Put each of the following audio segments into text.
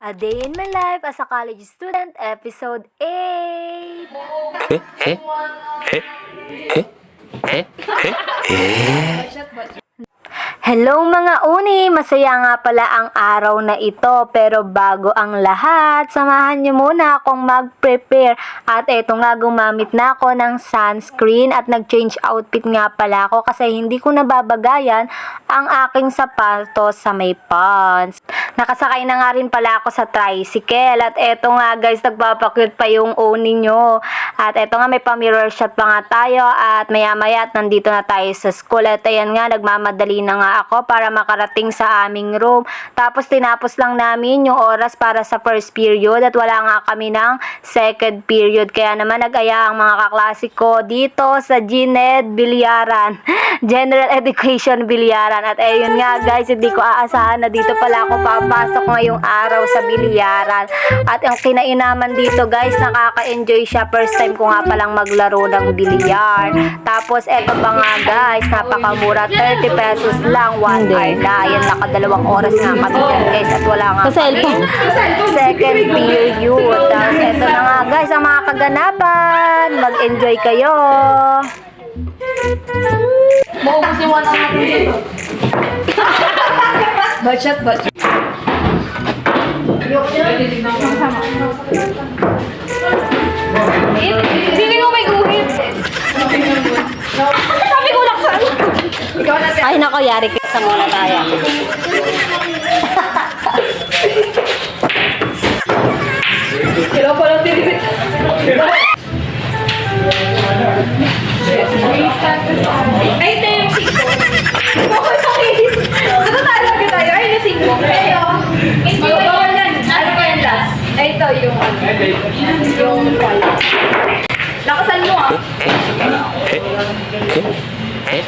A Day in My Life as a College Student, Episode 8! Hello mga uni! Masaya nga pala ang araw na ito, pero bago ang lahat, samahan niyo muna akong mag-prepare. At eto nga, gumamit na ako ng sunscreen at nag-change outfit nga pala ako kasi hindi ko nababagayan ang aking sapatos sa may pants. Nakasakay na nga rin pala ako sa tricycle at eto nga guys, nagpapakyut pa yung uni nyo. At eto nga, may pa-mirror shot pa nga tayo at maya-maya at nandito na tayo sa school. At ayan nga, nagmamadali na nga ako para makarating sa aming room. Tapos tinapos lang namin yung oras para sa first period at wala nga kami ng second period. Kaya naman nag-aya ang mga kaklase ko dito sa GNED Bilyaran. General Education Bilyaran. At ayun nga guys, hindi ko aasahan na dito pala ako papasok ngayong araw sa Bilyaran. At ang kinainaman dito guys, nakaka-enjoy siya. First time ko nga palang maglaro ng bilyar. Tapos eto pa nga guys, napakamura, 30 pesos lang. 1 hour na. Ayan, nakadalawang oras nga kami dyan guys at wala nga kami second period. Tapos eto na nga guys ang mga kaganapan. Mag-enjoy kayo. Maubos yung 1 hour dito. Budget. Sino mo may guhit? Sabi ko lang saan. Ay nako, yari ka sa muna tayo. Kailan pa lang din. Ay, ito yung 5. Bakit sakit? Ito talaga tayo. Ay, na 5. Hindi ba yan? Ano ba yan last? Ay, ito yung yung pala. Lakasan mo ah. Ay,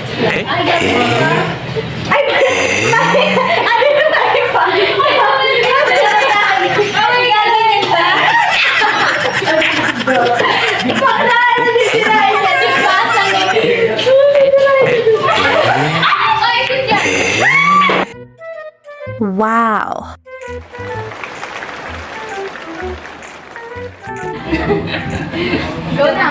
ano yung tayo pa? Wow! Go na!